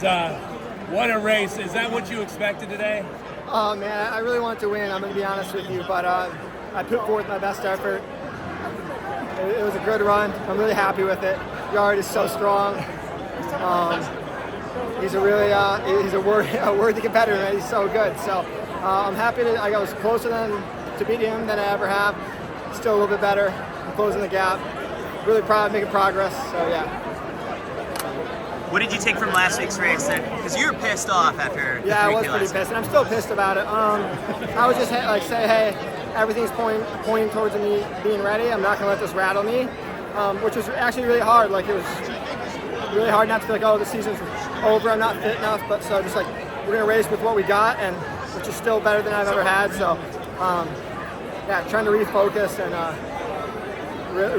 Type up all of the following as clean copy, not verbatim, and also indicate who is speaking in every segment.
Speaker 1: Hobbs, what a race. Is that what you expected today?
Speaker 2: Oh man, I really wanted to win, I'm going to be honest with you, but I put forth my best effort. It was a good run. I'm really happy with it. Yared is so strong. He's a really he's a worthy competitor, man. He's so good. So I'm happy that I was closer to beating him than I ever have. Still a little bit better. I'm closing the gap. Really proud of making progress. So yeah.
Speaker 3: What did you take from last week's race then? Because you were pissed off after the 3K
Speaker 2: I was pretty pissed, and I'm still pissed about it. I would just like say, hey, everything's pointing towards me being ready. I'm not gonna let this rattle me, which was actually really hard. Like it was really hard not to be like, oh, the season's over. I'm not fit enough. But so just like we're gonna race with what we got, and which is still better than I've ever had. So yeah, trying to refocus and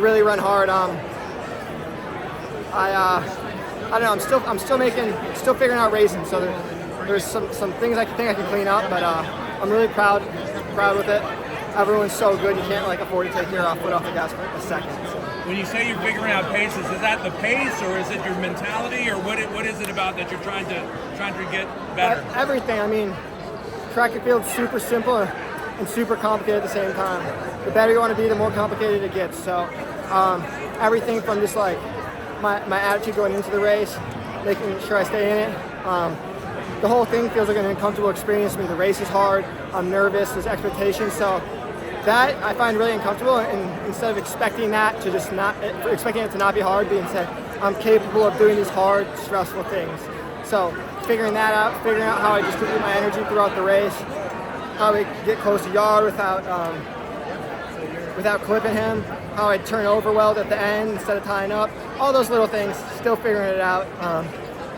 Speaker 2: really run hard. I don't know. I'm still figuring out racing. So there's some things I think I can clean up, but I'm really proud with it. Everyone's so good. You can't like afford to take your foot off the gas for a second. So.
Speaker 1: When you say you're figuring out paces, is that the pace, or is it your mentality, or what is it about that you're trying to get better?
Speaker 2: Everything. I mean, track and field's super simple and super complicated at the same time. The better you want to be, the more complicated it gets. So everything from just like my attitude going into the race, making sure I stay in it. The whole thing feels like an uncomfortable experience to me. The race is hard. I'm nervous. There's expectations. So that I find really uncomfortable. And instead of expecting that to just expecting it to not be hard, being said, I'm capable of doing these hard, stressful things. So figuring that out, figuring out how I distribute my energy throughout the race, how I get close to Yared without clipping him, how I turn over well at the end instead of tying up, all those little things, still figuring it out.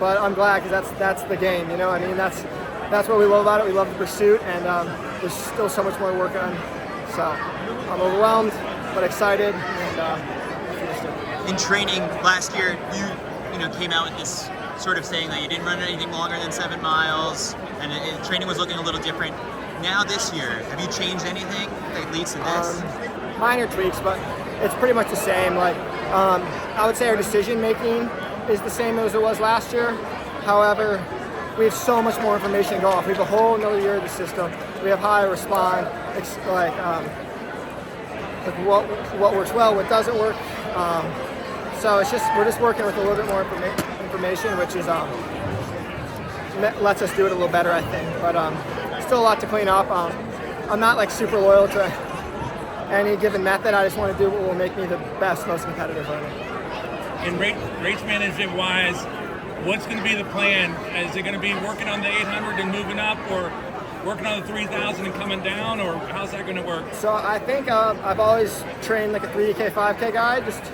Speaker 2: But I'm glad because that's the game, you know. I mean, that's what we love about it. We love the pursuit, and there's still so much more to work on. So I'm overwhelmed, but excited. And
Speaker 3: in training last year, you came out with this sort of saying that you didn't run anything longer than 7 miles, and training was looking a little different. Now this year, have you changed anything that leads to this?
Speaker 2: Minor tweaks, but it's pretty much the same. Like I would say our decision making is the same as it was last year. However, we have so much more information to go off. We have a whole another year of the system. We have how I respond, like what works well, what doesn't work. So we're just working with a little bit more information, which is lets us do it a little better, I think. But still a lot to clean up. I'm not like super loyal to any given method. I just want to do what will make me the best, most competitive runner.
Speaker 1: And race management wise, what's going to be the plan? Is it going to be working on the 800 and moving up, or working on the 3000 and coming down, or how's that going to work?
Speaker 2: So I think I've always trained like a 3K, 5K guy, just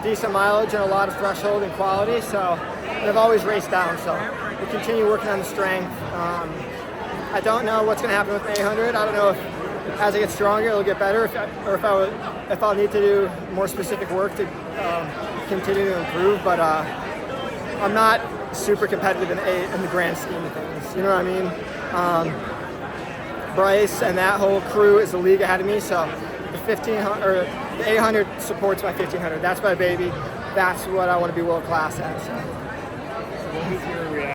Speaker 2: decent mileage and a lot of threshold and quality. So I've always raced down. So we continue working on the strength. I don't know what's going to happen with the 800. I don't know if as I get stronger, it'll get better, if I'll need to do more specific work to continue to improve. But I'm not super competitive in the grand scheme of things. You know what I mean? Bryce and that whole crew is the league ahead of me. So the 1500 or the 800 supports my 1500. That's my baby. That's what I want to be world class at. So.